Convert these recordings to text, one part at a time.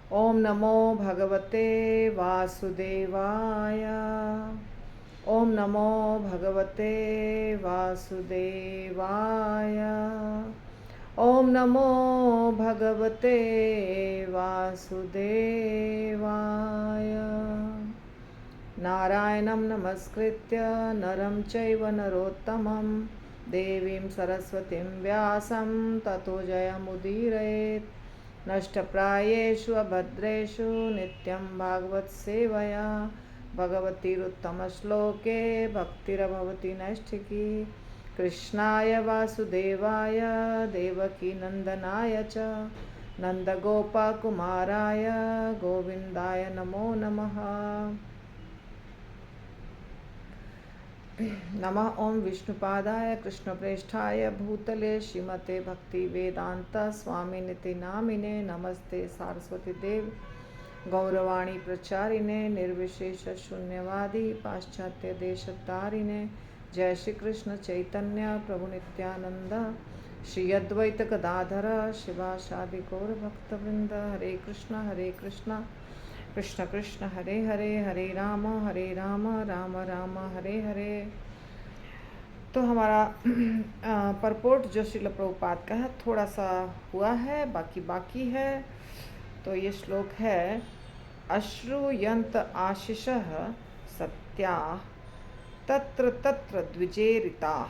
ओम नमो भगवते वासुदेवाय। ओम नमो भगवते वासुदेवाय। ओम नमो भगवते वासुदेवाय। नारायणं नमस्कृत्य नरं चैव नरोत्तमं देवीं सरस्वतीं व्यासं ततो जयमुदीरयेत्। नष्टप्रायेषु अभद्रेषु नित्यं भागवत सेवया भगवतीरुत्तमश्लोके भक्तिरभवति नैष्ठिकी। कृष्णाय वासुदेवाय देवकी नंदनाय च नंदगोपकुमाराय गोविंदाय नमो नमः। नमः ओं विष्णुपादाय कृष्णप्रेष्ठाय भूतले श्रीमते भक्ति वेदांत स्वामिनिति नामिने नमस्ते सारस्वती देव गौरवाणी प्रचारिणे निर्विशेष शून्यवादी पाश्चात्य देशतारिणे। जय श्री कृष्ण चैतन्य प्रभु नित्यानंद श्री अद्वैत गदाधर शिवासादि गौर भक्तवृंद। हरे कृष्ण कृष्ण कृष्ण हरे हरे हरे राम राम राम हरे हरे। तो हमारा परपोर्ट जो श्रील प्रभुपाद का है थोड़ा सा हुआ है, बाकी है। तो ये श्लोक है अश्रुयंत आशिषः सत्या तत्र तत्र द्विजेरिता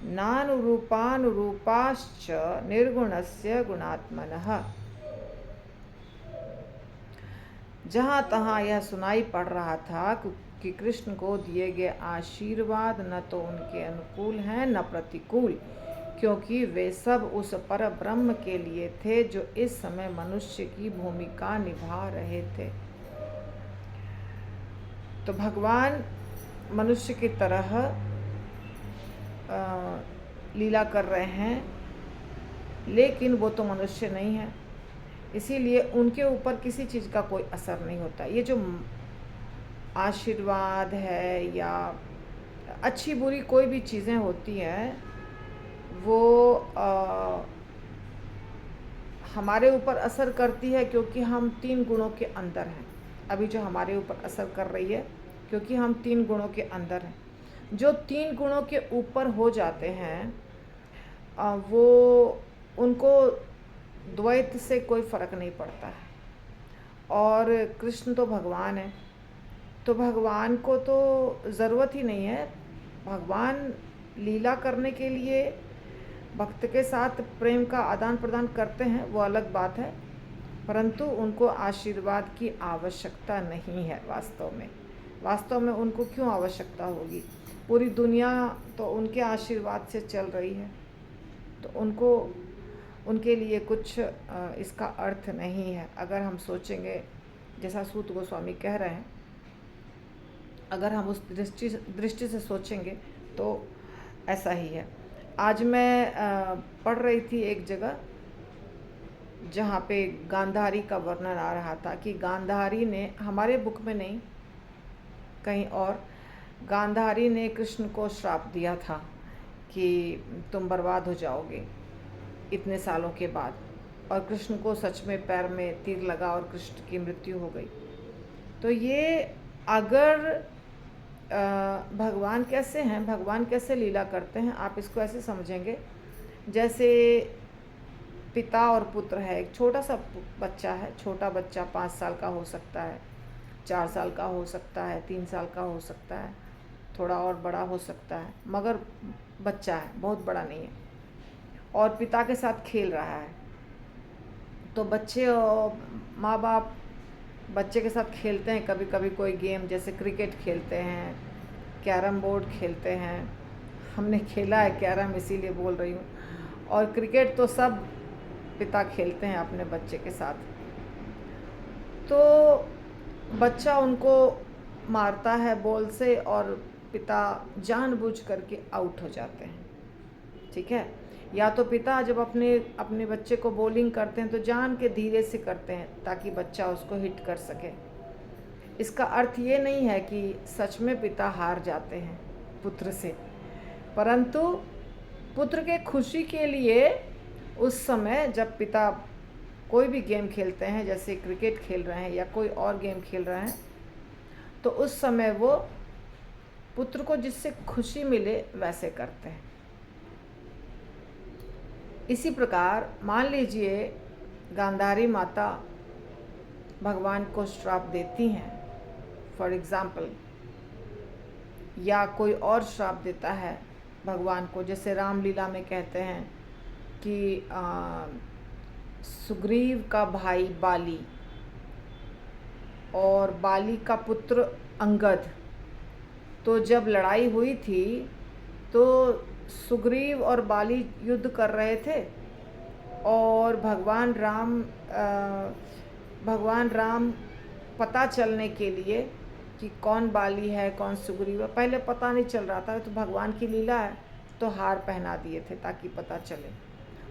नानुरूपानुरूपाश्च निर्गुणस्य गुणात्मनः। जहाँ तहाँ यह सुनाई पड़ रहा था कि कृष्ण को दिए गए आशीर्वाद न तो उनके अनुकूल हैं न प्रतिकूल, क्योंकि वे सब उस पर ब्रह्म के लिए थे जो इस समय मनुष्य की भूमिका निभा रहे थे। तो भगवान मनुष्य की तरह लीला कर रहे हैं, लेकिन वो तो मनुष्य नहीं है, इसीलिए उनके ऊपर किसी चीज़ का कोई असर नहीं होता। ये जो आशीर्वाद है या अच्छी बुरी कोई भी चीज़ें होती हैं वो हमारे ऊपर असर करती है क्योंकि हम 3 गुणों के अंदर हैं। अभी जो हमारे ऊपर असर कर रही है क्योंकि हम 3 गुणों के अंदर हैं। जो 3 गुणों के ऊपर हो जाते हैं वो उनको द्वैत से कोई फ़र्क नहीं पड़ता है। और कृष्ण तो भगवान है, तो भगवान को तो ज़रूरत ही नहीं है। भगवान लीला करने के लिए भक्त के साथ प्रेम का आदान प्रदान करते हैं, वो अलग बात है, परंतु उनको आशीर्वाद की आवश्यकता नहीं है। वास्तव में उनको क्यों आवश्यकता होगी? पूरी दुनिया तो उनके आशीर्वाद से चल रही है, तो उनके लिए कुछ इसका अर्थ नहीं है। अगर हम सोचेंगे, जैसा सूत गोस्वामी कह रहे हैं, अगर हम उस दृष्टि से सोचेंगे तो ऐसा ही है। आज मैं पढ़ रही थी एक जगह जहाँ पे गांधारी का वर्णन आ रहा था कि गांधारी ने, हमारे बुक में नहीं कहीं और, गांधारी ने कृष्ण को श्राप दिया था कि तुम बर्बाद हो जाओगे इतने सालों के बाद, और कृष्ण को सच में पैर में तीर लगा और कृष्ण की मृत्यु हो गई। तो ये अगर भगवान कैसे हैं, भगवान कैसे लीला करते हैं, आप इसको ऐसे समझेंगे जैसे पिता और पुत्र है। एक छोटा सा बच्चा है, छोटा बच्चा 5 साल का हो सकता है, 4 साल का हो सकता है, 3 साल का हो सकता है, थोड़ा और बड़ा हो सकता है, मगर बच्चा है, बहुत बड़ा नहीं है, और पिता के साथ खेल रहा है। तो बच्चे और माँ बाप बच्चे के साथ खेलते हैं, कभी कभी कोई गेम जैसे क्रिकेट खेलते हैं, कैरम बोर्ड खेलते हैं। हमने खेला है कैरम, इसीलिए बोल रही हूँ। और क्रिकेट तो सब पिता खेलते हैं अपने बच्चे के साथ। तो बच्चा उनको मारता है बॉल से और पिता जानबूझ करके आउट हो जाते हैं, ठीक है। या तो पिता जब अपने बच्चे को बॉलिंग करते हैं तो जान के धीरे से करते हैं ताकि बच्चा उसको हिट कर सके। इसका अर्थ ये नहीं है कि सच में पिता हार जाते हैं पुत्र से, परंतु पुत्र के खुशी के लिए उस समय जब पिता कोई भी गेम खेलते हैं, जैसे क्रिकेट खेल रहे हैं या कोई और गेम खेल रहे हैं, तो उस समय वो पुत्र को जिससे खुशी मिले वैसे करते हैं। इसी प्रकार मान लीजिए गांधारी माता भगवान को श्राप देती हैं फॉर एग्ज़ाम्पल, या कोई और श्राप देता है भगवान को, जैसे रामलीला में कहते हैं कि सुग्रीव का भाई बाली और बाली का पुत्र अंगद, तो जब लड़ाई हुई थी तो सुग्रीव और बाली युद्ध कर रहे थे और भगवान राम पता चलने के लिए कि कौन बाली है कौन सुग्रीव है, पहले पता नहीं चल रहा था, तो भगवान की लीला है तो हार पहना दिए थे ताकि पता चले,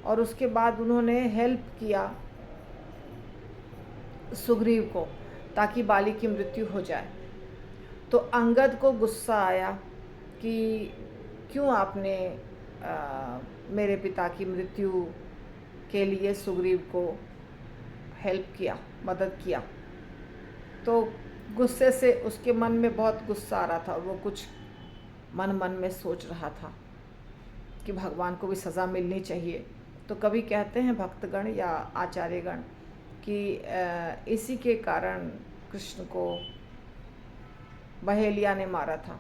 और उसके बाद उन्होंने हेल्प किया सुग्रीव को ताकि बाली की मृत्यु हो जाए। तो अंगद को गुस्सा आया कि क्यों आपने मेरे पिता की मृत्यु के लिए सुग्रीव को हेल्प किया, मदद किया। तो गुस्से से उसके मन में बहुत गुस्सा आ रहा था और वो कुछ मन में सोच रहा था कि भगवान को भी सज़ा मिलनी चाहिए। तो कभी कहते हैं भक्तगण या आचार्यगण कि इसी के कारण कृष्ण को बहेलिया ने मारा था।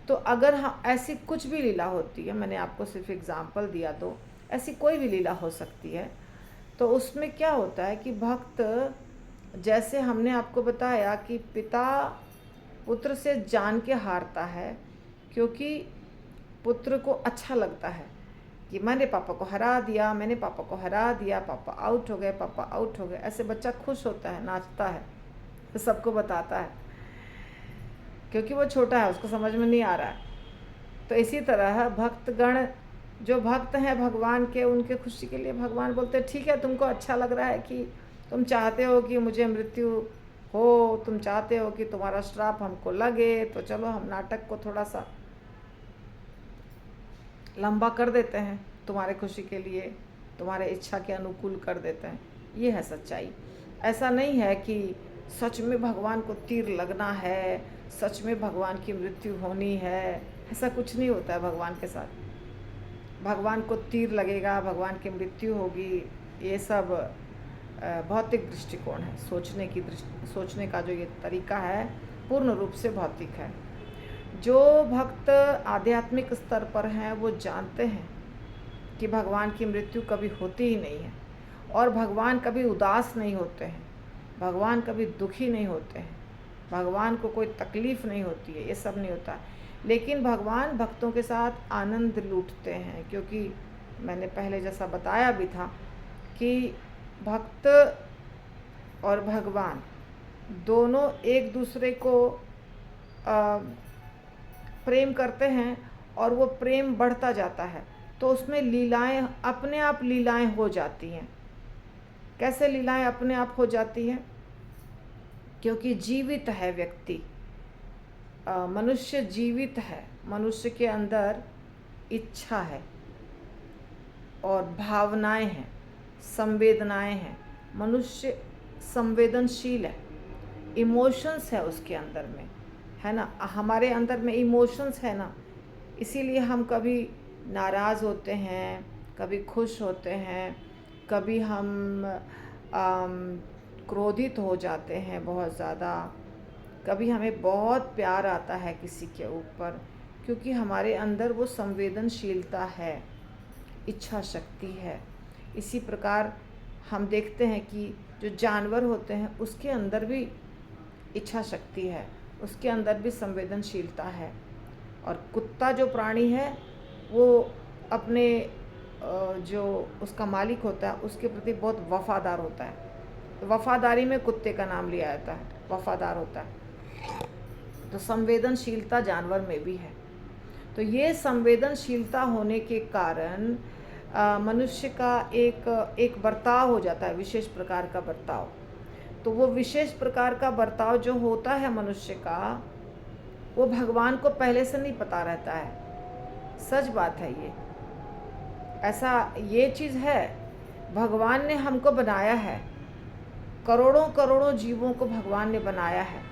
तो अगर हाँ ऐसी कुछ भी लीला होती है, मैंने आपको सिर्फ एग्जाम्पल दिया, तो ऐसी कोई भी लीला हो सकती है, तो उसमें क्या होता है कि भक्त, जैसे हमने आपको बताया कि पिता पुत्र से जान के हारता है क्योंकि पुत्र को अच्छा लगता है कि मैंने पापा को हरा दिया, मैंने पापा को हरा दिया, पापा आउट हो गए, पापा आउट हो गए, ऐसे बच्चा खुश होता है, नाचता है, तो सबको बताता है क्योंकि वो छोटा है, उसको समझ में नहीं आ रहा है। तो इसी तरह भक्तगण जो भक्त हैं भगवान के, उनके खुशी के लिए भगवान बोलते हैं ठीक है, तुमको अच्छा लग रहा है कि तुम चाहते हो कि मुझे मृत्यु हो, तुम चाहते हो कि तुम्हारा श्राप हमको लगे, तो चलो हम नाटक को थोड़ा सा लंबा कर देते हैं तुम्हारे खुशी के लिए, तुम्हारे इच्छा के अनुकूल कर देते हैं। ये है सच्चाई। ऐसा नहीं है कि सच में भगवान को तीर लगना है, सच में भगवान की मृत्यु होनी है, ऐसा कुछ नहीं होता है भगवान के साथ। भगवान को तीर लगेगा, भगवान की मृत्यु होगी, ये सब भौतिक दृष्टिकोण है। सोचने का जो ये तरीका है पूर्ण रूप से भौतिक है। जो भक्त आध्यात्मिक स्तर पर हैं वो जानते हैं कि भगवान की मृत्यु कभी होती ही नहीं है, और भगवान कभी उदास नहीं होते हैं, भगवान कभी दुखी नहीं होते हैं, भगवान को कोई तकलीफ़ नहीं होती है, ये सब नहीं होता। लेकिन भगवान भक्तों के साथ आनंद लूटते हैं, क्योंकि मैंने पहले जैसा बताया भी था कि भक्त और भगवान दोनों एक दूसरे को प्रेम करते हैं और वो प्रेम बढ़ता जाता है, तो उसमें लीलाएं अपने आप लीलाएं हो जाती हैं। कैसे लीलाएं अपने आप हो जाती हैं? क्योंकि जीवित है व्यक्ति, मनुष्य जीवित है, मनुष्य के अंदर इच्छा है और भावनाएं हैं, संवेदनाएं हैं, मनुष्य संवेदनशील है, इमोशंस है उसके अंदर में, है ना। हमारे अंदर में इमोशंस है ना, इसीलिए हम कभी नाराज़ होते हैं, कभी खुश होते हैं, कभी हम क्रोधित हो जाते हैं बहुत ज़्यादा, कभी हमें बहुत प्यार आता है किसी के ऊपर, क्योंकि हमारे अंदर वो संवेदनशीलता है, इच्छा शक्ति है। इसी प्रकार हम देखते हैं कि जो जानवर होते हैं उसके अंदर भी इच्छा शक्ति है, उसके अंदर भी संवेदनशीलता है। और कुत्ता जो प्राणी है वो अपने जो उसका मालिक होता है उसके प्रति बहुत वफ़ादार होता है। तो वफ़ादारी में कुत्ते का नाम लिया जाता है, वफ़ादार होता है। तो संवेदनशीलता जानवर में भी है। तो ये संवेदनशीलता होने के कारण मनुष्य का एक बर्ताव हो जाता है, विशेष प्रकार का बर्ताव। तो वो विशेष प्रकार का बर्ताव जो होता है मनुष्य का, वो भगवान को पहले से नहीं पता रहता है। सच बात है ये, ऐसा ये चीज़ है। भगवान ने हमको बनाया है, करोड़ों करोड़ों जीवों को भगवान ने बनाया है,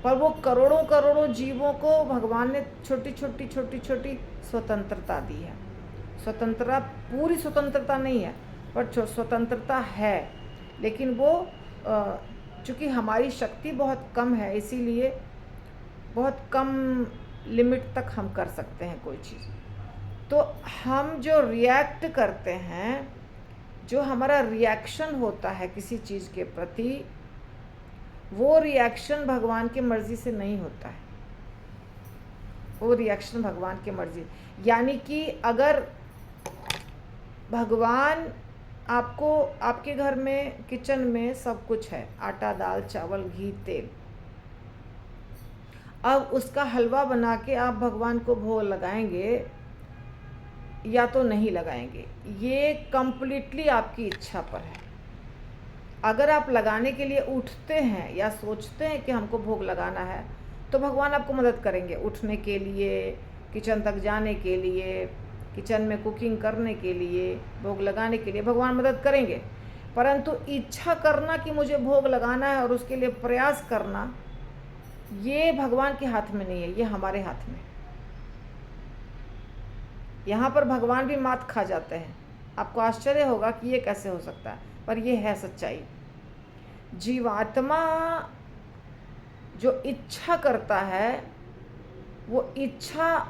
पर वो करोड़ों करोड़ों जीवों को भगवान ने छोटी छोटी छोटी छोटी स्वतंत्रता दी है। स्वतंत्रता, पूरी स्वतंत्रता नहीं है, पर स्वतंत्रता है, लेकिन वो चूँकि हमारी शक्ति बहुत कम है, इसीलिए बहुत कम लिमिट तक हम कर सकते हैं कोई चीज़। तो हम जो रिएक्ट करते हैं, जो हमारा रिएक्शन होता है किसी चीज़ के प्रति, वो रिएक्शन भगवान की मर्ज़ी से नहीं होता है। वो रिएक्शन भगवान की मर्ज़ी, यानी कि अगर भगवान आपको, आपके घर में किचन में सब कुछ है, आटा, दाल, चावल, घी, तेल, अब उसका हलवा बना के आप भगवान को भोग लगाएंगे या तो नहीं लगाएंगे, ये कंप्लीटली आपकी इच्छा पर है। अगर आप लगाने के लिए उठते हैं या सोचते हैं कि हमको भोग लगाना है, तो भगवान आपको मदद करेंगे उठने के लिए, किचन तक जाने के लिए, किचन में कुकिंग करने के लिए, भोग लगाने के लिए भगवान मदद करेंगे। परंतु इच्छा करना कि मुझे भोग लगाना है और उसके लिए प्रयास करना, ये भगवान के हाथ में नहीं है, ये हमारे हाथ में। यहाँ पर भगवान भी मात खा जाते हैं। आपको आश्चर्य होगा कि ये कैसे हो सकता है, पर ये है सच्चाई। जीवात्मा जो इच्छा करता है, वो इच्छा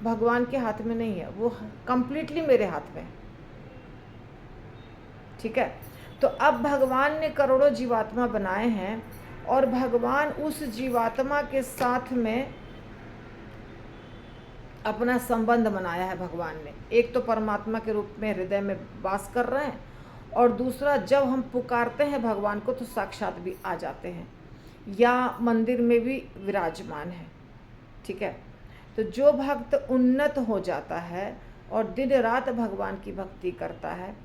भगवान के हाथ में नहीं है, वो कंप्लीटली मेरे हाथ में है। ठीक है, तो अब भगवान ने करोड़ों जीवात्मा बनाए हैं और भगवान उस जीवात्मा के साथ में अपना संबंध बनाया है। भगवान ने एक तो परमात्मा के रूप में हृदय में वास कर रहे हैं, और दूसरा जब हम पुकारते हैं भगवान को तो साक्षात भी आ जाते हैं या मंदिर में भी विराजमान है। ठीक है, तो जो भक्त उन्नत हो जाता है और दिन रात भगवान की भक्ति करता है,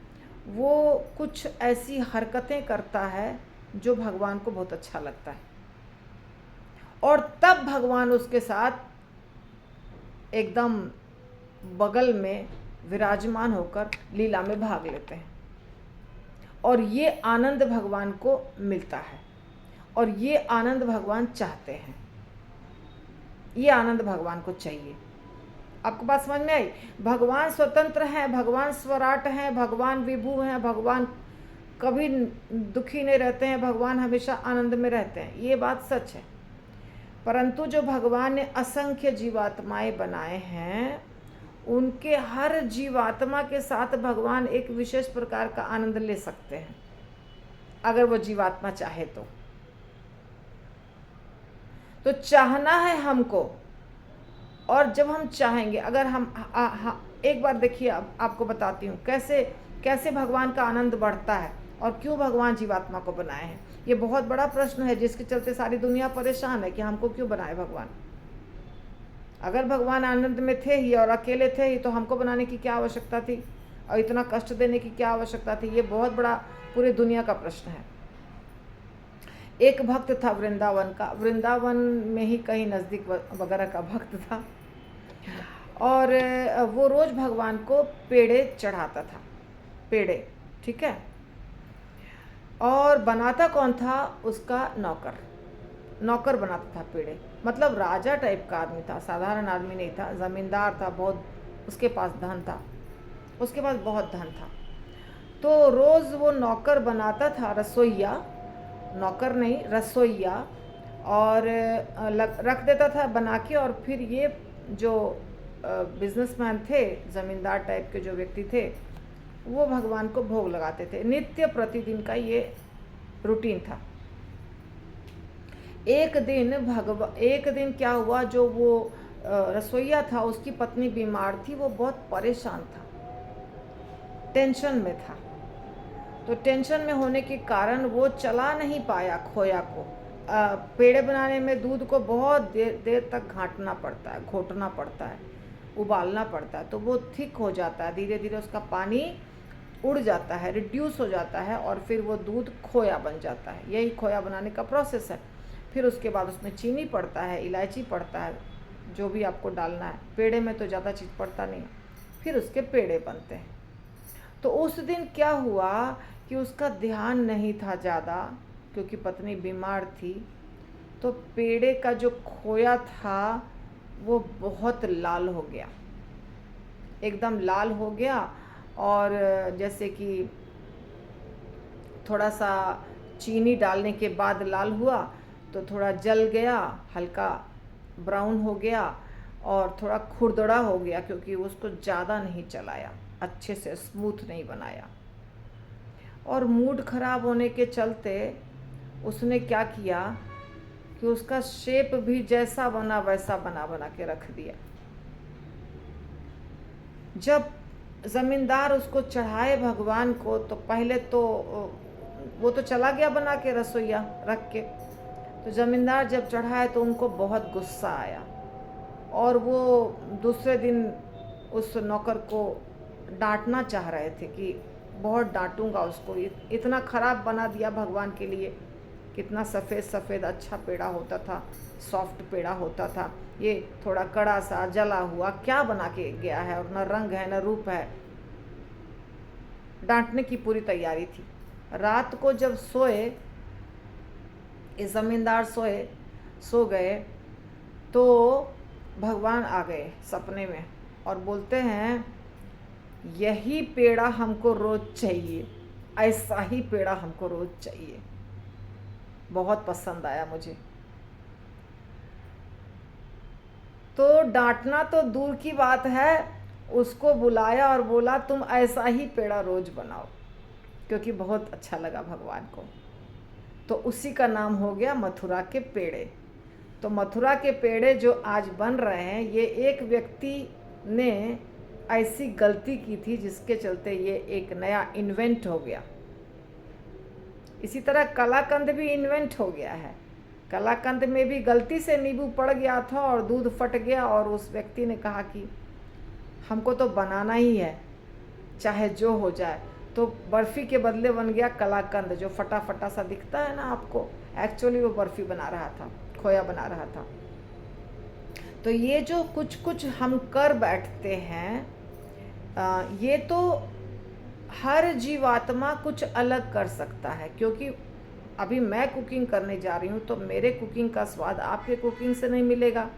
वो कुछ ऐसी हरकतें करता है जो भगवान को बहुत अच्छा लगता है, और तब भगवान उसके साथ एकदम बगल में विराजमान होकर लीला में भाग लेते हैं, और ये आनंद भगवान को मिलता है, और ये आनंद भगवान चाहते हैं, ये आनंद भगवान को चाहिए। आपको बात समझ में आई? भगवान स्वतंत्र हैं, भगवान स्वराट हैं, भगवान विभु हैं, भगवान कभी दुखी नहीं रहते हैं, भगवान हमेशा आनंद में रहते हैं, ये बात सच है। परंतु जो भगवान ने असंख्य जीवात्माएं बनाए हैं, उनके हर जीवात्मा के साथ भगवान एक विशेष प्रकार का आनंद ले सकते हैं, अगर वो जीवात्मा चाहे तो चाहना है हमको, और जब हम चाहेंगे, अगर हम एक बार देखिए, आपको बताती हूँ कैसे कैसे भगवान का आनंद बढ़ता है और क्यों भगवान जीवात्मा को बनाए हैं। ये बहुत बड़ा प्रश्न है जिसके चलते सारी दुनिया परेशान है कि हमको क्यों बनाए भगवान। अगर भगवान आनंद में थे ही और अकेले थे ही तो हमको बनाने की क्या आवश्यकता थी, और इतना कष्ट देने की क्या आवश्यकता थी। ये बहुत बड़ा पूरी दुनिया का प्रश्न है। एक भक्त था वृंदावन का, वृंदावन में ही कहीं नज़दीक वगैरह का भक्त था, और वो रोज़ भगवान को पेड़े चढ़ाता था, पेड़े। ठीक है, और बनाता कौन था? उसका नौकर बनाता था पेड़े। मतलब राजा टाइप का आदमी था, साधारण आदमी नहीं था, ज़मींदार था, बहुत उसके पास धन था, उसके पास बहुत धन था। तो रोज़ वो नौकर बनाता था, रसोइया, नौकर नहीं रसोइया, और रख देता था बना के, और फिर ये जो बिजनेसमैन थे, ज़मींदार टाइप के जो व्यक्ति थे, वो भगवान को भोग लगाते थे। नित्य प्रतिदिन का ये रूटीन था। एक दिन क्या हुआ, जो वो रसोइया था उसकी पत्नी बीमार थी, वो बहुत परेशान था, टेंशन में था। तो टेंशन में होने के कारण वो चला नहीं पाया खोया को। पेड़े बनाने में दूध को बहुत देर तक घोटना पड़ता है, उबालना पड़ता है, तो वो थिक हो जाता है, धीरे धीरे उसका पानी उड़ जाता है, रिड्यूस हो जाता है, और फिर वो दूध खोया बन जाता है। यही खोया बनाने का प्रोसेस है। फिर उसके बाद उसमें चीनी पड़ता है, इलायची पड़ता है, जो भी आपको डालना है। पेड़े में तो ज़्यादा चीज़ पड़ता नहीं, फिर उसके पेड़े बनते हैं। तो उस दिन क्या हुआ, कि उसका ध्यान नहीं था ज़्यादा, क्योंकि पत्नी बीमार थी, तो पेड़े का जो खोया था वो बहुत लाल हो गया, एकदम लाल हो गया। और जैसे कि थोड़ा सा चीनी डालने के बाद लाल हुआ, तो थोड़ा जल गया, हल्का ब्राउन हो गया और थोड़ा खुरदड़ा हो गया, क्योंकि उसको ज़्यादा नहीं चलाया, अच्छे से स्मूथ नहीं बनाया। और मूड ख़राब होने के चलते उसने क्या किया कि उसका शेप भी जैसा बना वैसा बना बना के रख दिया। जब ज़मींदार उसको चढ़ाए भगवान को, तो पहले तो वो तो चला गया बना के रसोईया रख के, तो ज़मींदार जब चढ़ाए तो उनको बहुत गुस्सा आया, और वो दूसरे दिन उस नौकर को डांटना चाह रहे थे कि बहुत डांटूंगा उसको, इतना ख़राब बना दिया भगवान के लिए। कितना सफ़ेद सफ़ेद अच्छा पेड़ा होता था, सॉफ्ट पेड़ा होता था, ये थोड़ा कड़ा सा जला हुआ क्या बना के गया है, और न रंग है न रूप है। डांटने की पूरी तैयारी थी। रात को जब सोए, इस ज़मींदार सो गए, तो भगवान आ गए सपने में और बोलते हैं, यही पेड़ा हमको रोज़ चाहिए, ऐसा ही पेड़ा हमको रोज़ चाहिए। बहुत पसंद आया मुझे। तो डांटना तो दूर की बात है, उसको बुलाया और बोला तुम ऐसा ही पेड़ा रोज़ बनाओ, क्योंकि बहुत अच्छा लगा भगवान को। तो उसी का नाम हो गया मथुरा के पेड़े। तो मथुरा के पेड़े जो आज बन रहे हैं, ये एक व्यक्ति ने ऐसी गलती की थी जिसके चलते ये एक नया इन्वेंट हो गया। इसी तरह कलाकंद भी इन्वेंट हो गया है। कलाकंद में भी गलती से नींबू पड़ गया था और दूध फट गया, और उस व्यक्ति ने कहा कि हमको तो बनाना ही है, चाहे जो हो जाए। तो बर्फ़ी के बदले बन गया कलाकंद, जो फटा फटा सा दिखता है ना आपको, एक्चुअली वो बर्फ़ी बना रहा था, खोया बना रहा था। तो ये जो कुछ कुछ हम कर बैठते हैं, ये तो हर जीवात्मा कुछ अलग कर सकता है। क्योंकि अभी मैं कुकिंग करने जा रही हूँ, तो मेरे कुकिंग का स्वाद आपके कुकिंग से नहीं मिलेगा,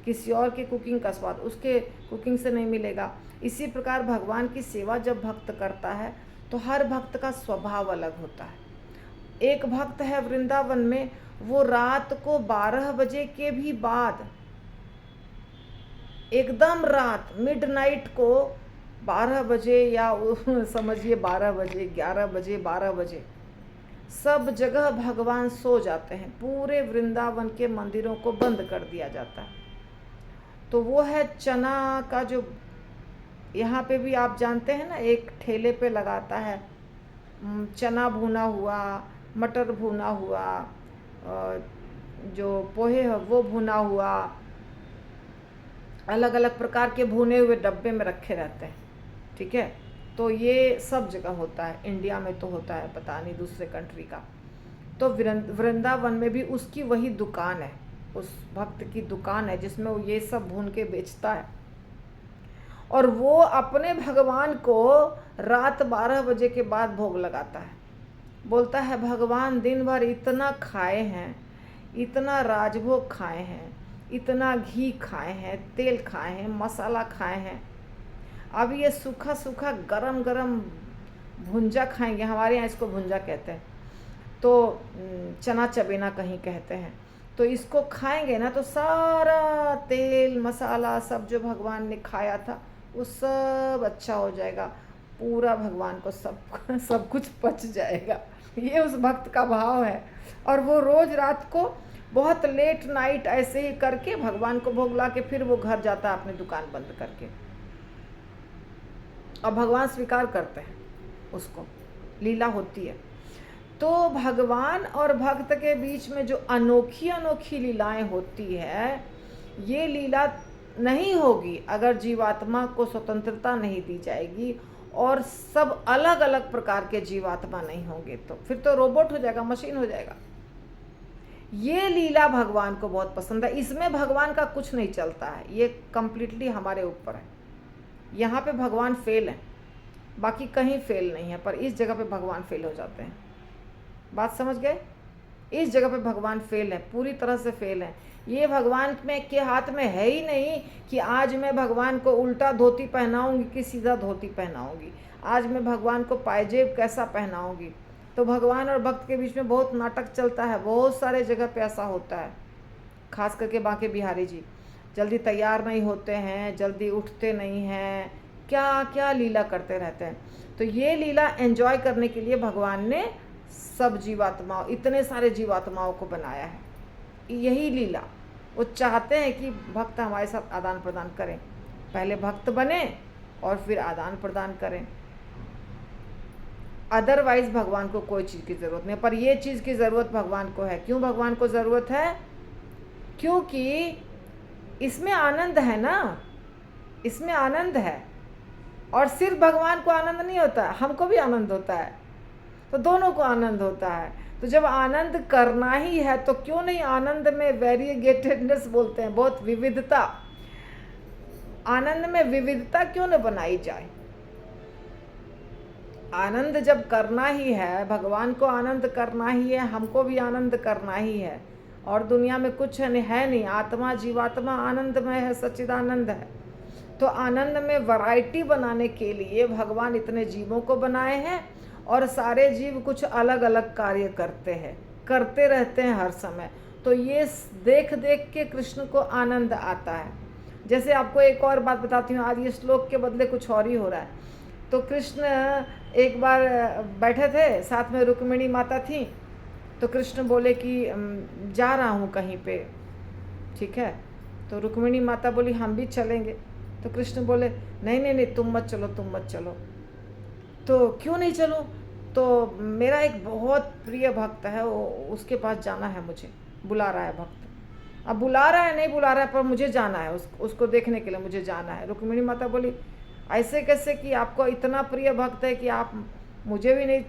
किसी और के कुकिंग का स्वाद उसके कुकिंग से नहीं मिलेगा। इसी प्रकार भगवान की सेवा जब भक्त करता है, तो हर भक्त का स्वभाव अलग होता है। एक भक्त है वृंदावन में, वो रात को 12 बजे के भी बाद, एकदम रात मिडनाइट को 12 बजे, या समझिए 12 बजे, 11 बजे, 12 बजे, सब जगह भगवान सो जाते हैं। पूरे वृंदावन के मंदिरों को बंद कर दिया जाता है। तो वो है चना का, जो यहाँ पे भी आप जानते हैं ना, एक ठेले पे लगाता है, चना भुना हुआ, मटर भुना हुआ, जो पोहे है वो भुना हुआ, अलग अलग प्रकार के भुने हुए डब्बे में रखे रहते हैं। ठीक है, तो ये सब जगह होता है, इंडिया में तो होता है, पता नहीं दूसरे कंट्री का। तो वृंदावन में भी उसकी वही दुकान है, उस भक्त की दुकान है जिसमें वो ये सब भून के बेचता है। और वो अपने भगवान को रात 12 बजे के बाद भोग लगाता है। बोलता है, भगवान दिन भर इतना खाए हैं, इतना राजभोग खाए हैं, इतना घी खाए हैं, तेल खाए हैं, मसाला खाए हैं, अब ये सूखा सूखा गरम गरम भुंजा खाएंगे। हमारे यहाँ इसको भुंजा कहते हैं, तो चना चबेना कहीं कहते हैं। तो इसको खाएंगे ना, तो सारा तेल मसाला सब जो भगवान ने खाया था वो सब अच्छा हो जाएगा, पूरा भगवान को सब कुछ पच जाएगा। ये उस भक्त का भाव है। और वो रोज़ रात को बहुत लेट नाइट ऐसे ही करके भगवान को भोग ला के फिर वो घर जाता है अपनी दुकान बंद करके, और भगवान स्वीकार करते हैं उसको, लीला होती है। तो भगवान और भक्त के बीच में जो अनोखी अनोखी लीलाएं होती है, ये लीला नहीं होगी अगर जीवात्मा को स्वतंत्रता नहीं दी जाएगी और सब अलग अलग प्रकार के जीवात्मा नहीं होंगे, तो फिर तो रोबोट हो जाएगा, मशीन हो जाएगा। ये लीला भगवान को बहुत पसंद है। इसमें भगवान का कुछ नहीं चलता है, ये कंप्लीटली हमारे ऊपर है। यहाँ पे भगवान फेल है। बाकी कहीं फेल नहीं है, पर इस जगह पे भगवान फेल हो जाते हैं। बात समझ गए? इस जगह पे भगवान फेल है, पूरी तरह से फेल है। ये भगवान में के हाथ में है ही नहीं कि आज मैं भगवान को उल्टा धोती पहनाऊंगी कि सीधा धोती पहनाऊंगी, आज मैं भगवान को पायजेब कैसा पहनाऊंगी। तो भगवान और भक्त के बीच में बहुत नाटक चलता है, बहुत सारे जगह पे ऐसा होता है। खास करके बांके बिहारी जी जल्दी तैयार नहीं होते हैं, जल्दी उठते नहीं हैं, क्या क्या लीला करते रहते हैं। तो ये लीला एंजॉय करने के लिए भगवान ने सब जीवात्माओं, इतने सारे जीवात्माओं को बनाया है। यही लीला वो चाहते हैं कि भक्त हमारे साथ आदान प्रदान करें, पहले भक्त बने और फिर आदान प्रदान करें। अदरवाइज भगवान को कोई चीज़ की ज़रूरत नहीं, पर ये चीज़ की ज़रूरत भगवान को है। क्यों भगवान को ज़रूरत है? क्योंकि इसमें आनंद है ना, इसमें आनंद है। और सिर्फ भगवान को आनंद नहीं होता, हमको भी आनंद होता है, तो दोनों को आनंद होता है। तो जब आनंद करना ही है तो क्यों नहीं आनंद में वेरिएगेटेडनेस बोलते हैं, बहुत विविधता, आनंद में विविधता क्यों न बनाई जाए। आनंद जब करना ही है, भगवान को आनंद करना ही है, हमको भी आनंद करना ही है, और दुनिया में कुछ है नहीं, आत्मा जीवात्मा आनंदमय है, सच्चिदानंद है। तो आनंद में वैरायटी बनाने के लिए भगवान इतने जीवों को बनाए हैं, और सारे जीव कुछ अलग अलग कार्य करते हैं, करते रहते हैं हर समय। तो ये देख देख के कृष्ण को आनंद आता है। जैसे आपको एक और बात बताती हूँ, आज ये श्लोक के बदले कुछ और ही हो रहा है। तो कृष्ण एक बार बैठे थे, साथ में रुक्मिणी माता थी। तो कृष्ण बोले कि जा रहा हूँ कहीं पे, ठीक है। तो रुक्मिणी माता बोली हम भी चलेंगे। तो कृष्ण बोले नहीं नहीं नहीं, तुम मत चलो, तुम मत चलो। तो क्यों नहीं चलो? तो मेरा एक बहुत प्रिय भक्त है, उसके पास जाना है, मुझे बुला रहा है भक्त। अब बुला रहा है नहीं बुला रहा है, पर मुझे जाना है, उसको देखने के लिए मुझे जाना है। रुक्मिणी माता बोली ऐसे कैसे कि आपको इतना प्रिय भक्त है कि आप मुझे भी नहीं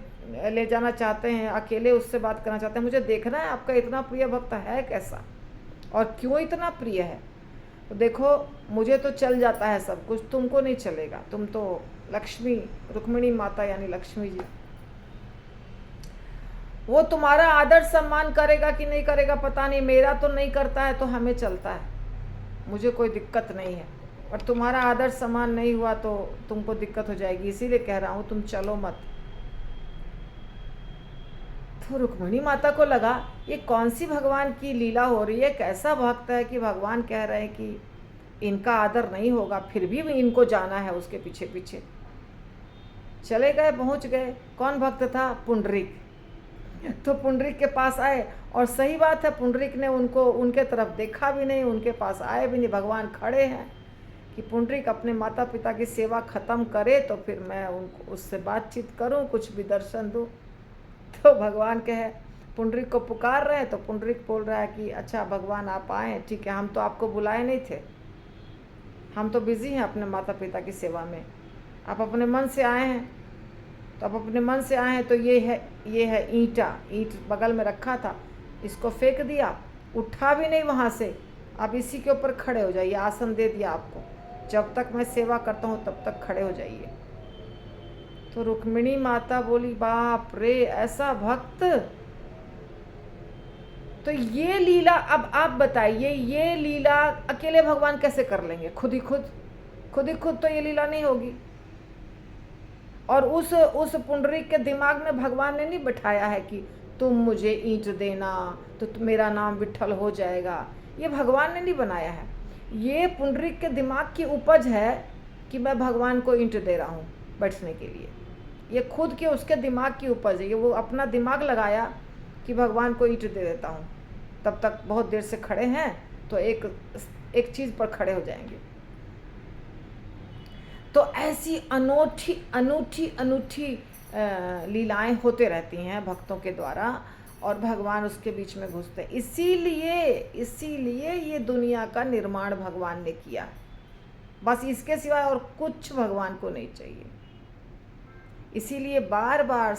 ले जाना चाहते हैं, अकेले उससे बात करना चाहते हैं, मुझे देखना है आपका इतना प्रिय भक्त है कैसा और क्यों इतना प्रिय है। तो देखो मुझे तो चल जाता है सब कुछ, तुमको नहीं चलेगा, तुम तो लक्ष्मी, रुक्मिणी माता यानी लक्ष्मी जी, वो तुम्हारा आदर सम्मान करेगा कि नहीं करेगा पता नहीं, मेरा तो नहीं करता है तो हमें चलता है, मुझे कोई दिक्कत नहीं है, और तुम्हारा आदर सम्मान नहीं हुआ तो तुमको दिक्कत हो जाएगी, इसीलिए कह रहा हूँ तुम चलो मत। तो रुक्मिणी माता को लगा ये कौन सी भगवान की लीला हो रही है, कैसा भक्त है कि भगवान कह रहे हैं कि इनका आदर नहीं होगा, फिर भी इनको जाना है उसके पीछे पीछे। चले गए, पहुंच गए। कौन भक्त था? पुंडरीक। तो पुंडरीक के पास आए, और सही बात है पुंडरीक ने उनके तरफ देखा भी नहीं, उनके पास आए भी नहीं। भगवान खड़े हैं कि पुंडरीक अपने माता पिता की सेवा खत्म करे तो फिर मैं उनको उससे बातचीत करूं, कुछ भी दर्शन दूं। तो भगवान कहे पुंडरीक को पुकार रहे हैं, तो पुंडरीक बोल रहा है कि अच्छा भगवान आप आए, ठीक है, हम तो आपको बुलाए नहीं थे, हम तो बिजी हैं अपने माता पिता की सेवा में, आप अपने मन से आए हैं। तो आप अपने मन से आए हैं तो ये है ईंट बगल में रखा था, इसको फेंक दिया, उठा भी नहीं वहाँ से, आप इसी के ऊपर खड़े हो जाइए, आसन दे दिया आपको, जब तक मैं सेवा करता हूँ तब तक खड़े हो जाइए। तो रुक्मिणी माता बोली बाप रे, ऐसा भक्त। तो ये लीला, अब आप बताइए, ये लीला अकेले भगवान कैसे कर लेंगे? खुद ही खुद तो ये लीला नहीं होगी। और उस पुंडरीक के दिमाग में भगवान ने नहीं बिठाया है कि तुम मुझे ईंट देना तो मेरा नाम विट्ठल हो जाएगा, ये भगवान ने नहीं बनाया है। ये पुंडरीक के दिमाग की उपज है कि मैं भगवान को ईंट दे रहा हूँ बैठने के लिए, ये खुद के उसके दिमाग की उपज है। ये वो अपना दिमाग लगाया कि भगवान को ईंट दे देता हूँ, तब तक बहुत देर से खड़े हैं तो एक चीज़ पर खड़े हो जाएंगे। तो ऐसी अनूठी लीलाएं होते रहती हैं भक्तों के द्वारा, और भगवान उसके बीच में घुसते हैं। इसीलिए ये दुनिया का निर्माण भगवान ने किया, बस इसके सिवाय और कुछ भगवान को नहीं चाहिए। इसीलिए बार बार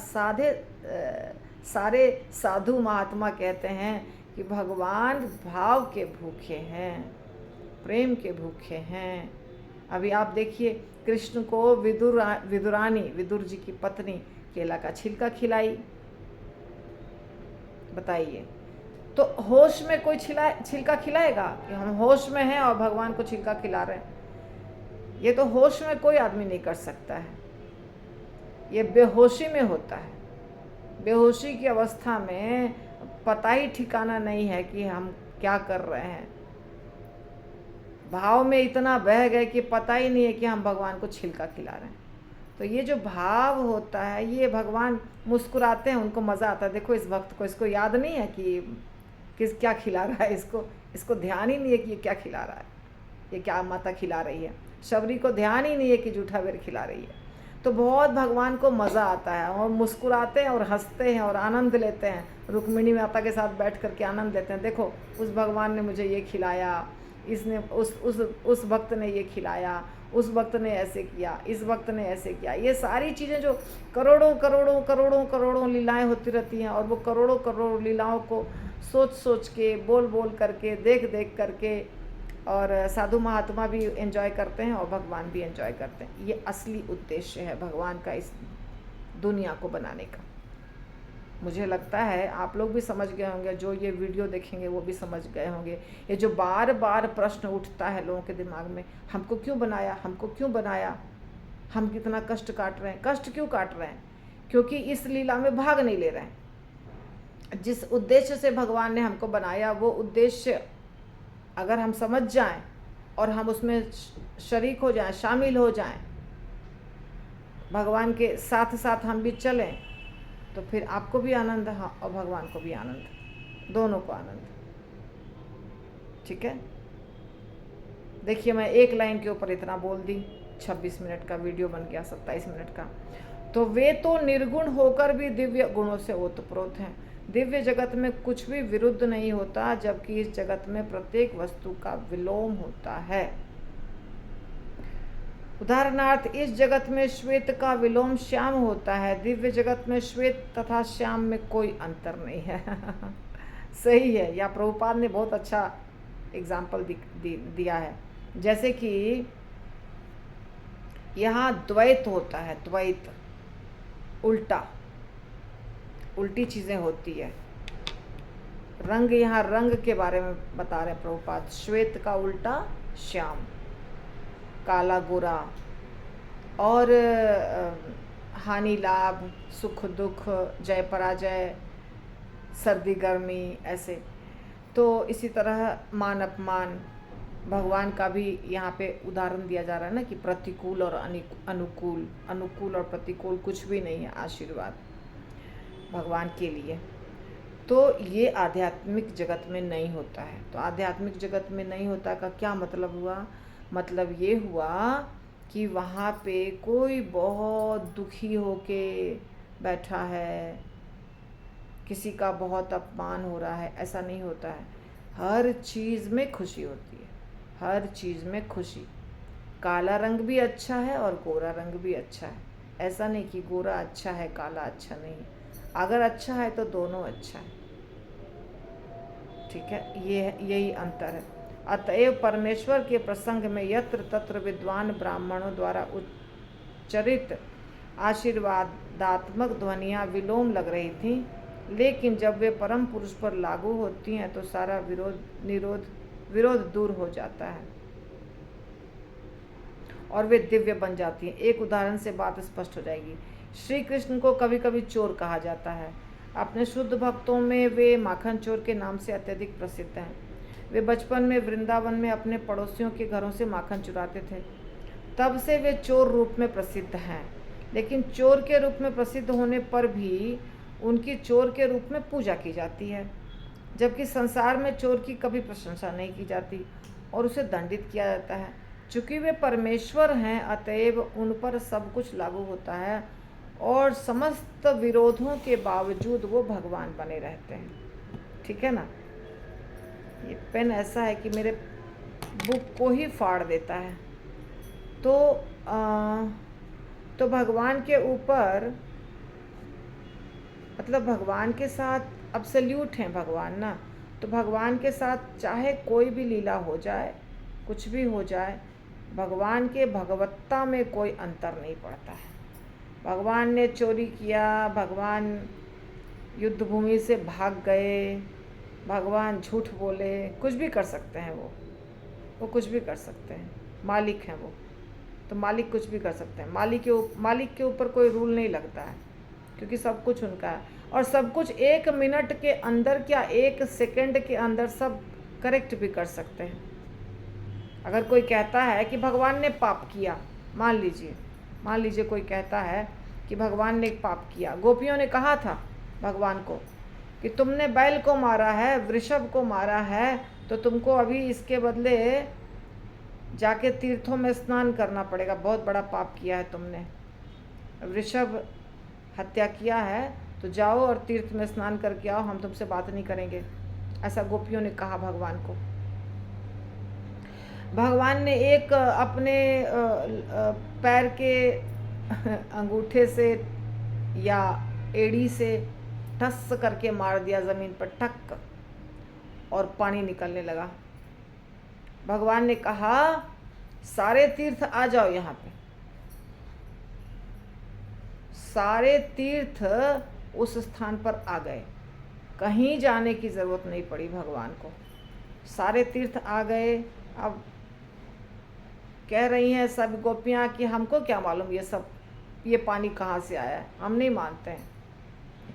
सारे साधु महात्मा कहते हैं कि भगवान भाव के भूखे हैं, प्रेम के भूखे हैं। अभी आप देखिए कृष्ण को विदुरानी, विदुर जी की पत्नी, केला का छिलका खिलाई। बताइए, तो होश में कोई छिलका खिलाएगा कि हम होश में हैं और भगवान को छिलका खिला रहे हैं? ये तो होश में कोई आदमी नहीं कर सकता है, ये बेहोशी में होता है। बेहोशी की अवस्था में पता ही ठिकाना नहीं है कि हम क्या कर रहे हैं। भाव में इतना बह गए कि पता ही नहीं है कि हम भगवान को छिलका खिला रहे हैं। तो ये जो भाव होता है, ये भगवान मुस्कुराते हैं, उनको मज़ा आता है। देखो इस भक्त को, इसको याद नहीं है कि किस क्या खिला रहा है, इसको ध्यान ही नहीं है कि ये क्या खिला रहा है, ये क्या माता खिला रही है। शबरी को ध्यान ही नहीं है कि जूठा बेर खिला रही है। तो बहुत भगवान को मज़ा आता है और मुस्कुराते हैं और हंसते हैं और आनंद लेते हैं। रुक्मिणी माता के साथ बैठ कर के आनंद लेते हैं। देखो उस भगवान ने मुझे ये खिलाया, इसने उस भक्त ने ये खिलाया, उस भक्त ने ऐसे किया, इस भक्त ने ऐसे किया। ये सारी चीज़ें जो करोड़ों करोड़ों करोड़ों करोड़ों लीलाएं होती रहती हैं, और वो करोड़ों करोड़ों लीलाओं को सोच सोच के, बोल बोल करके, देख देख करके, और साधु महात्मा भी एंजॉय करते हैं और भगवान भी एंजॉय करते हैं। ये असली उद्देश्य है भगवान का इस दुनिया को बनाने का। मुझे लगता है आप लोग भी समझ गए होंगे, जो ये वीडियो देखेंगे वो भी समझ गए होंगे। ये जो बार बार प्रश्न उठता है लोगों के दिमाग में, हमको क्यों बनाया, हमको क्यों बनाया, हम कितना कष्ट काट रहे हैं। कष्ट क्यों काट रहे हैं? क्योंकि इस लीला में भाग नहीं ले रहे हैं। जिस उद्देश्य से भगवान ने हमको बनाया, वो उद्देश्य अगर हम समझ जाएं और हम उसमें शरीक हो जाएं, शामिल हो जाएं, भगवान के साथ साथ हम भी चलें, तो फिर आपको भी आनंद और भगवान को भी आनंद, दोनों को आनंद। ठीक है, देखिए मैं एक लाइन के ऊपर इतना बोल दी, 26 मिनट का वीडियो बन गया, 27 मिनट का। तो वे तो निर्गुण होकर भी दिव्य गुणों से ओतप्रोत हैं। दिव्य जगत में कुछ भी विरुद्ध नहीं होता, जबकि इस जगत में प्रत्येक वस्तु का विलोम होता है। उदाहरणार्थ, इस जगत में श्वेत का विलोम श्याम होता है। दिव्य जगत में श्वेत तथा श्याम में कोई अंतर नहीं है। सही है, या प्रभुपाद ने बहुत अच्छा एग्जाम्पल दिया है। जैसे कि यहाँ द्वैत होता है, द्वैत, उल्टी चीज़ें होती है। रंग, यहाँ रंग के बारे में बता रहे हैं प्रभुपाद, श्वेत का उल्टा श्याम, काला गोरा, और हानि लाभ, सुख दुख, जय पराजय, सर्दी गर्मी, ऐसे। तो इसी तरह मान अपमान, भगवान का भी यहाँ पे उदाहरण दिया जा रहा है ना, कि प्रतिकूल और अनुकूल, अनुकूल और प्रतिकूल कुछ भी नहीं है, आशीर्वाद भगवान के लिए। तो ये आध्यात्मिक जगत में नहीं होता है। तो आध्यात्मिक जगत में नहीं होता का क्या मतलब हुआ? मतलब ये हुआ कि वहाँ पे कोई बहुत दुखी होके बैठा है, किसी का बहुत अपमान हो रहा है, ऐसा नहीं होता है। हर चीज़ में खुशी होती है, हर चीज़ में खुशी। काला रंग भी अच्छा है और गोरा रंग भी अच्छा है। ऐसा नहीं कि गोरा अच्छा है काला अच्छा नहीं। अगर अच्छा है तो दोनों अच्छा है। ठीक है, यही अंतर है। अतएव परमेश्वर के प्रसंग में यत्र तत्र विद्वान ब्राह्मणों द्वारा उच्चरित आशीर्वादात्मक ध्वनियाँ विलोम लग रही थीं, लेकिन जब वे परम पुरुष पर लागू होती हैं तो सारा विरोध दूर हो जाता है और वे दिव्य बन जाती हैं। एक उदाहरण से बात स्पष्ट हो जाएगी। श्री कृष्ण को कभी कभी चोर कहा जाता है। अपने शुद्ध भक्तों में वे माखन चोर के नाम से अत्यधिक प्रसिद्ध हैं। वे बचपन में वृंदावन में अपने पड़ोसियों के घरों से माखन चुराते थे, तब से वे चोर रूप में प्रसिद्ध हैं। लेकिन चोर के रूप में प्रसिद्ध होने पर भी उनकी चोर के रूप में पूजा की जाती है, जबकि संसार में चोर की कभी प्रशंसा नहीं की जाती और उसे दंडित किया जाता है। चूँकि वे परमेश्वर हैं, अतएव उन पर सब कुछ लागू होता है और समस्त विरोधों के बावजूद वो भगवान बने रहते हैं। ठीक है ना? ये पेन ऐसा है कि मेरे बुक को ही फाड़ देता है। तो भगवान के ऊपर, मतलब भगवान के साथ अब्सोल्यूट हैं भगवान ना, तो भगवान के साथ चाहे कोई भी लीला हो जाए, कुछ भी हो जाए, भगवान के भगवत्ता में कोई अंतर नहीं पड़ता है। भगवान ने चोरी किया, भगवान युद्ध भूमि से भाग गए, भगवान झूठ बोले, कुछ भी कर सकते हैं वो कुछ भी कर सकते हैं, मालिक हैं वो, तो मालिक कुछ भी कर सकते हैं। मालिक के ऊपर कोई रूल नहीं लगता है, क्योंकि सब कुछ उनका है। और सब कुछ 1 मिनट के अंदर, क्या 1 सेकंड के अंदर सब करेक्ट भी कर सकते हैं। अगर कोई कहता है कि भगवान ने पाप किया, मान लीजिए कोई कहता है कि भगवान ने एक पाप किया। गोपियों ने कहा था भगवान को कि तुमने बैल को मारा है, वृषभ को मारा है, तो तुमको अभी इसके बदले जाके तीर्थों में स्नान करना पड़ेगा, बहुत बड़ा पाप किया है तुमने, वृषभ हत्या किया है, तो जाओ और तीर्थ में स्नान करके आओ, हम तुमसे बात नहीं करेंगे। ऐसा गोपियों ने कहा भगवान को। भगवान ने एक अपने पैर के अंगूठे से या एड़ी से ठस करके मार दिया ज़मीन पर, टक, और पानी निकलने लगा। भगवान ने कहा सारे तीर्थ आ जाओ यहाँ पे। सारे तीर्थ उस स्थान पर आ गए, कहीं जाने की ज़रूरत नहीं पड़ी भगवान को, सारे तीर्थ आ गए। अब कह रही हैं सब गोपियाँ कि हमको क्या मालूम ये पानी कहाँ से आया है, हम नहीं मानते हैं।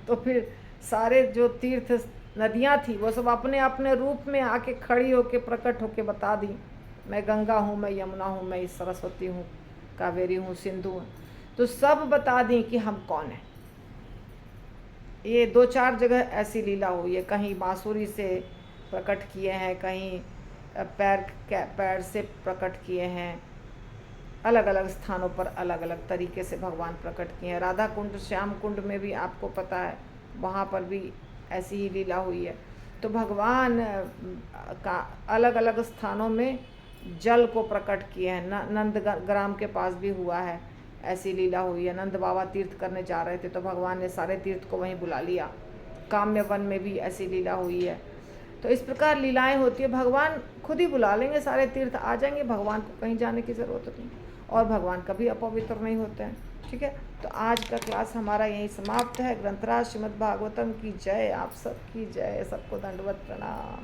तो फिर सारे जो तीर्थ नदियाँ थी वो सब अपने अपने रूप में आके खड़ी होके प्रकट होके बता दी, मैं गंगा हूँ, मैं यमुना हूँ, मैं सरस्वती हूँ, कावेरी हूँ, सिंधु हूँ। तो सब बता दी कि हम कौन हैं। ये 2-4 जगह ऐसी लीला हुई है, कहीं बांसुरी से प्रकट किए हैं, कहीं पैर से प्रकट किए हैं, अलग अलग स्थानों पर अलग अलग तरीके से भगवान प्रकट किए हैं। राधा कुंड, श्याम कुंड में भी आपको पता है, वहाँ पर भी ऐसी ही लीला हुई है। तो भगवान का अलग अलग स्थानों में जल को प्रकट किए हैं। नंदग्राम के पास भी हुआ है, ऐसी लीला हुई है। नंद बाबा तीर्थ करने जा रहे थे तो भगवान ने सारे तीर्थ को वहीं बुला लिया। काम्य वन में भी ऐसी लीला हुई है। तो इस प्रकार लीलाएं होती है, भगवान खुद ही बुला लेंगे, सारे तीर्थ आ जाएंगे, भगवान को कहीं जाने की ज़रूरत नहीं, और भगवान कभी अपवित्र नहीं होते हैं। ठीक है, तो आज का क्लास हमारा यहीं समाप्त है। ग्रंथराज श्रीमद् भागवतम की जय, आप सब की जय, सबको दंडवत प्रणाम।